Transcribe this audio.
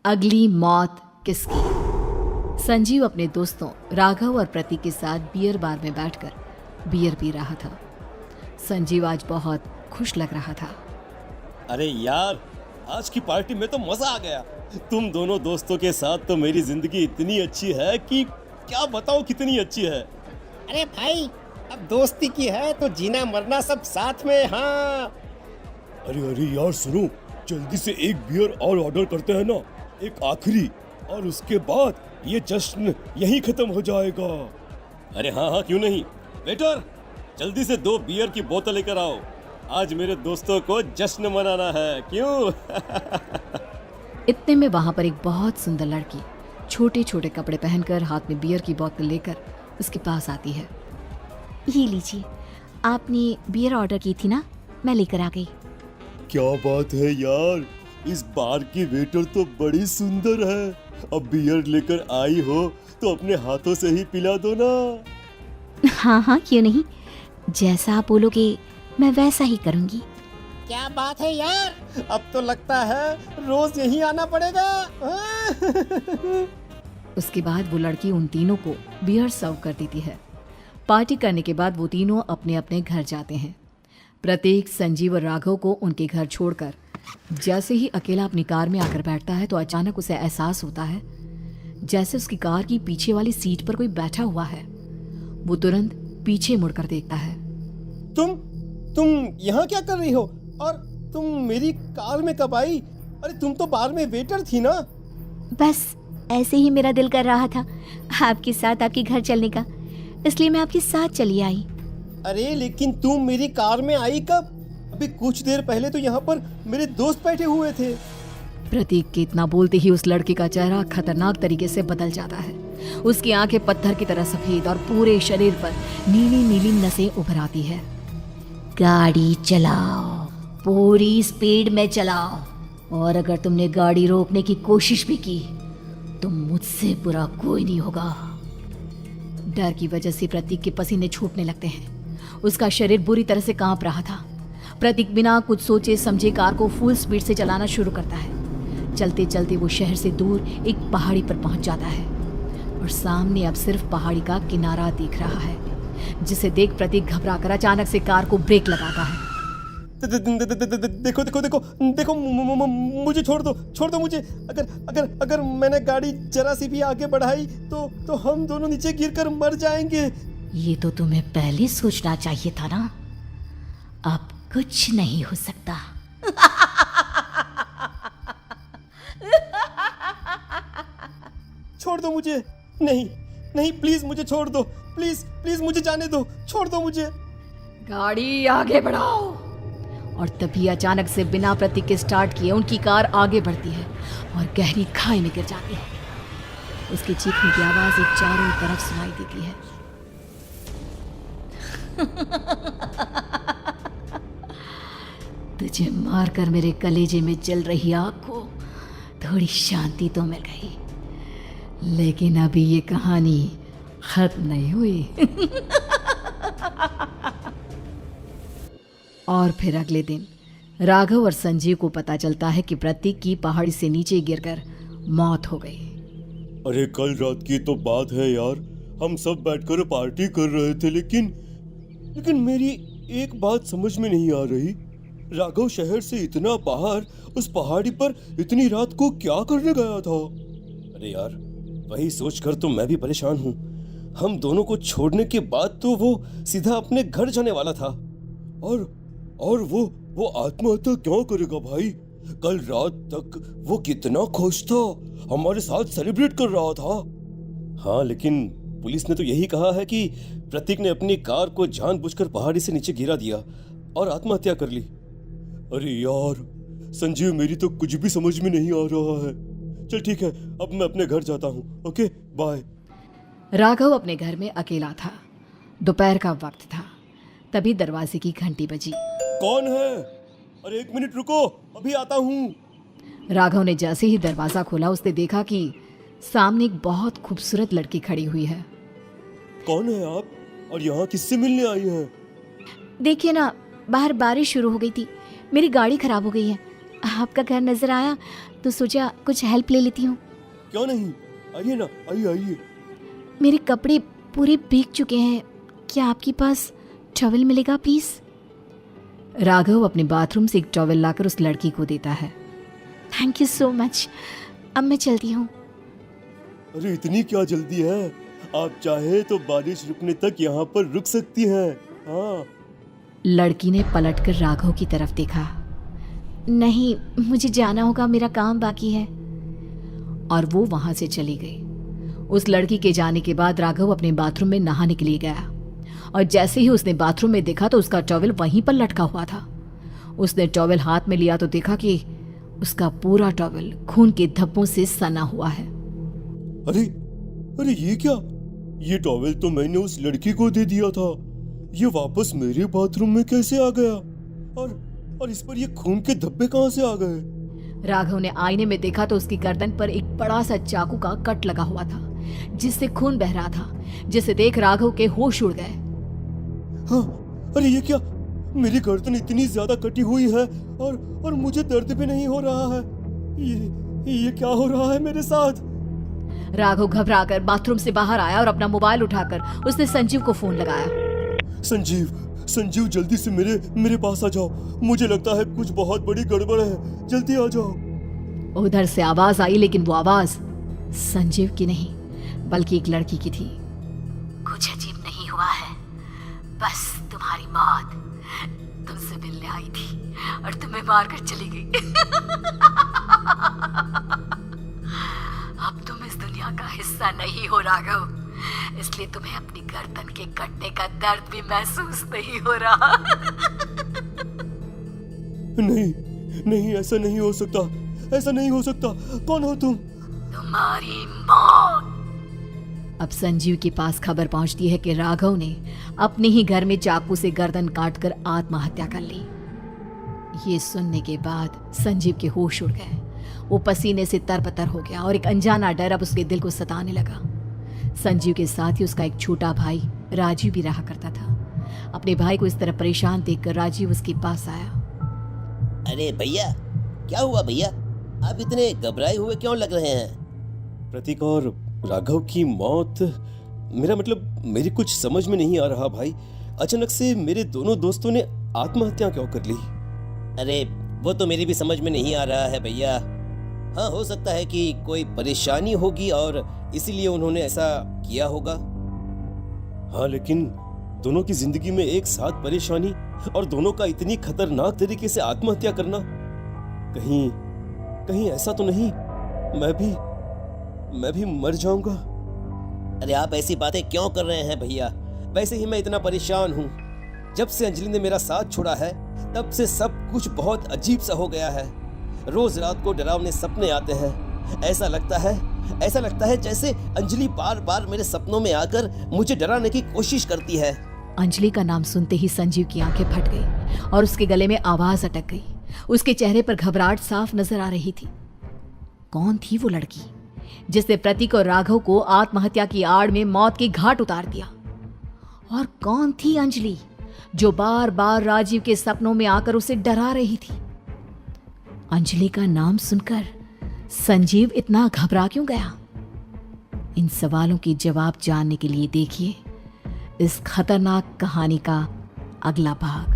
अगली मौत किसकी। संजीव अपने दोस्तों राघव और प्रतीक के साथ बियर बार में बैठकर बियर पी रहा था। संजीव आज बहुत खुश लग रहा था। अरे यार, आज की पार्टी में तो मजा आ गया। तुम दोनों दोस्तों के साथ तो मेरी जिंदगी इतनी अच्छी है कि क्या बताऊं कितनी अच्छी है। अरे भाई, अब दोस्ती की है तो जीना मरना सब साथ में। हाँ, अरे अरे यार सुनो, जल्दी से एक बियर और ऑर्डर करते हैं ना, एक आखिरी, और उसके बाद ये जश्न यहीं खत्म हो जाएगा। अरे हाँ हाँ, क्यों नहीं। वेटर, जल्दी से 2 बियर की बोतल लेकर आओ। आज मेरे दोस्तों को जश्न मनाना है, क्यों? इतने में वहां पर एक बहुत सुंदर लड़की छोटे छोटे कपड़े पहनकर हाथ में बियर की बोतल लेकर उसके पास आती है। ये लीजिए, आपने बियर ऑर्डर की थी ना, मैं लेकर आ गई। क्या बात है यार, इस बार की वेटर तो बड़ी सुंदर है। अब बियर लेकर आई हो तो अपने हाथों से ही पिला दो ना। हाँ हाँ, क्यों नहीं, जैसा आप बोलोगे मैं वैसा ही करूँगी। क्या बात है यार, अब तो लगता है रोज यहीं आना पड़ेगा। उसके बाद वो लड़की उन तीनों को बियर सर्व कर देती है। पार्टी करने के बाद वो तीनों अपने अपने घर जाते हैं। प्रतीक, संजीव और राघव को उनके घर छोड़कर जैसे ही अकेला अपनी कार में आकर बैठता है तो अचानक उसे एहसास होता है जैसे उसकी कार की पीछे वाली सीट पर कोई बैठा हुआ है। वो तुरंत पीछे मुड़कर देखता है। तुम यहाँ क्या कर रही हो? और तुम मेरी कार में कब आई? अरे तुम तो बार में वेटर थी ना। बस ऐसे ही मेरा दिल कर रहा था आपके साथ आपके घर चलने का, इसलिए मैं आपके साथ चली आई। अरे लेकिन तुम मेरी कार में आई कब? अभी कुछ देर पहले तो यहाँ पर मेरे दोस्त बैठे हुए थे। प्रतीक के इतना बोलते ही उस लड़के का चेहरा खतरनाक तरीके से बदल जाता है। उसकी आंखें पत्थर की तरह सफेद और पूरे शरीर पर नीली नीली नसें उभर आती है। गाड़ी चलाओ, पूरी स्पीड में चलाओ, और अगर तुमने गाड़ी रोकने की कोशिश भी की तो मुझसे बुरा कोई नहीं होगा। डर की वजह से प्रतीक के पसीने छूटने लगते हैं। उसका शरीर बुरी तरह से कांप रहा था। प्रतीक बिना कुछ सोचे समझे कार को फुल स्पीड से चलाना शुरू करता है। चलते चलते वो शहर से दूर एक पहाड़ी पर पहुंच जाता है और सामने अब सिर्फ पहाड़ी का किनारा दिख रहा है, जिसे देख प्रतीक घबराकर अचानक से कार को ब्रेक लगाता है। देखो देखो देखो देखो, मुझे छोड़ दो मुझे। अगर मैंने गाड़ी जरा सी भी आगे बढ़ाई तो हम दोनों नीचे गिरकर मर जाएंगे। ये तो तुम्हें पहले सोचना चाहिए था ना। अब कुछ नहीं हो सकता। छोड़ दो मुझे। नहीं नहीं, प्लीज मुझे छोड़ दो। प्लीज प्लीज मुझे जाने दो, छोड़ दो मुझे। गाड़ी आगे बढ़ाओ। और तभी अचानक से बिना प्रतीक के स्टार्ट किए उनकी कार आगे बढ़ती है और गहरी खाई में गिर जाती है। उसकी चीखने की आवाज एक चारों तरफ सुनाई देती है। तुझे मारकर मेरे कलेजे में जल रही आग को थोड़ी शांति तो मिल गई, लेकिन अभी ये कहानी खत्म नहीं हुई। और फिर अगले दिन राघव और संजीव को पता चलता है कि प्रतीक की पहाड़ी से नीचे गिरकर मौत हो गई। अरे कल रात की तो बात है यार, हम सब बैठकर पार्टी कर रहे थे, लेकिन मेरी एक बात समझ में नहीं आ रही। राघव शहर से इतना बाहर उस पहाड़ी पर इतनी रात को क्या करने गया था? अरे यार, वही सोचकर तो मैं भी परेशान हूँ। हम दोनों को छोड़ने के बाद तो वो सीधा अपने घर जाने वाला था, और वो आत्महत्या क्यों करेगा भाई? कल रात तक वो कितना खुश था, हमारे साथ सेलिब्रेट कर रहा था। हाँ, लेकिन पुलिस ने तो यही कहा है कि प्रतीक ने अपनी कार को जानबूझकर पहाड़ी से नीचे गिरा दिया और आत्महत्या कर ली। अरे यार संजीव, मेरी तो कुछ भी समझ में नहीं आ रहा है। चल ठीक है, अब मैं अपने घर जाता हूँ। Okay, bye. राघव अपने घर में अकेला था। दोपहर का वक्त था। तभी दरवाजे की घंटी बजी। कौन है? अरे 1 मिनट रुको, अभी आता हूँ। राघव ने जैसे ही दरवाजा खोला उसने देखा कि सामने एक बहुत खूबसूरत लड़की खड़ी हुई है। कौन है आप, और यहाँ किससे मिलने आई हैं? देखिए ना, बाहर बारिश शुरू हो गई थी, मेरी गाड़ी खराब हो गई है। आपका घर नजर आया तो सोचा कुछ हेल्प ले लेती हूँ। क्यों नहीं, आइए ना, आइए आइए। मेरे कपड़े पूरे भीग चुके हैं, क्या आपके पास टॉवल मिलेगा प्लीज? राघव अपने बाथरूम से एक टॉवल लाकर उस लड़की को देता है। थैंक यू सो मच, अब मैं चलती हूँ। अरे इतनी क्या जल्दी है, आप चाहे तो बारिश रुकने तक यहाँ पर रुक सकती हैं। हाँ। लड़की ने पलटकर राघव की तरफ देखा। नहीं, मुझे जाना होगा, मेरा काम बाकी है। और वो वहां से चली गई। उस लड़की के जाने के बाद राघव अपने बाथरूम में नहाने के लिए गया और जैसे ही उसने बाथरूम में देखा तो उसका टॉवल वहीं पर लटका हुआ था। उसने टॉवल हाथ में लिया तो देखा कि उसका पूरा टॉवल खून के धब्बों से सना हुआ है। अरे अरे ये क्या, ये टॉवेल तो मैंने उस लड़की को दे दिया था, ये वापस मेरे बाथरूम में कैसे आ गया? और इस पर ये खून के धब्बे कहाँ से आ गए? राघव ने आईने में देखा तो उसकी गर्दन पर एक बड़ा सा चाकू का कट लगा हुआ था जिससे खून बह रहा था, जिसे देख राघव के होश उड़ गए। हाँ, अरे ये क्या, मेरी गर्दन इतनी ज्यादा कटी हुई है और मुझे दर्द भी नहीं हो रहा है। ये क्या हो रहा है मेरे साथ? राघव घबराकर बाथरूम से बाहर आया और अपना मोबाइल उठाकर उसने संजीव को फोन लगाया। संजीव जल्दी से मेरे पास आ जाओ, मुझे लगता है कुछ बहुत बड़ी गड़बड़ है, जल्दी आ जाओ। उधर से आवाज आई, लेकिन वो आवाज संजीव की नहीं बल्कि एक लड़की की थी। कुछ अजीब नहीं हुआ है, बस तुम्हारी मौत तुमसे मिलने आई थी और तुम्हें मारकर चली गई। अब तुम इस दुनिया का हिस्सा नहीं हो राघव, इसलिए तुम्हें अपनी गर्दन के कटने का दर्द भी महसूस नहीं हो रहा। नहीं, ऐसा नहीं हो सकता, ऐसा नहीं हो सकता। कौन हो तुम? तुम्हारी मौत। अब संजीव के पास खबर पहुंचती है कि राघव ने अपने ही घर में चाकू से गर्दन काटकर आत्महत्या कर ली। ये सुनने के बाद संजीव के होश उड़ गए। वो पसीने से तरबतर हो गया और एक अनजाना डर अब उसके दिल को सताने लगा। संजीव के साथ ही उसका एक छोटा भाई राजीव भी रहा करता था। अपने भाई को इस तरह परेशान देखकर राजीव उसके पास आया। अरे भैया, क्या हुआ भैया? आप इतने घबराए हुए क्यों लग रहे हैं? प्रतीक और राघव की मौत, मेरा मतलब मेरी कुछ समझ में नहीं आ रहा भाई। अचानक से मेरे दोनों दोस्तों ने आत्महत्या क्यों कर ली? अरे वो तो मेरी भी समझ में नहीं आ रहा है भैया। हाँ, हो सकता है कि कोई परेशानी होगी और इसीलिए उन्होंने ऐसा किया होगा। हाँ, लेकिन दोनों की जिंदगी में एक साथ परेशानी और दोनों का इतनी खतरनाक तरीके से आत्महत्या करना, कहीं ऐसा तो नहीं मैं भी मर जाऊंगा? अरे आप ऐसी बातें क्यों कर रहे हैं भैया? वैसे ही मैं इतना परेशान हूँ। जब से अंजलि ने मेरा साथ छोड़ा है तब से सब कुछ बहुत अजीब सा हो गया है। रोज रात को डरावने सपने आते हैं। ऐसा लगता है जैसे अंजलि बार बार मेरे सपनों में आकर मुझे डराने की कोशिश करती है। अंजलि का नाम सुनते ही संजीव की आंखें फट गई और उसके गले में आवाज अटक गई। उसके चेहरे पर घबराहट साफ नजर आ रही थी। कौन थी वो लड़की जिसने प्रतीक और राघव को आत्महत्या की आड़ में मौत के घाट उतार दिया? और कौन थी अंजलि जो बार बार राजीव के सपनों में आकर उसे डरा रही थी? अंजलि का नाम सुनकर संजीव इतना घबरा क्यों गया? इन सवालों के जवाब जानने के लिए देखिए इस खतरनाक कहानी का अगला भाग।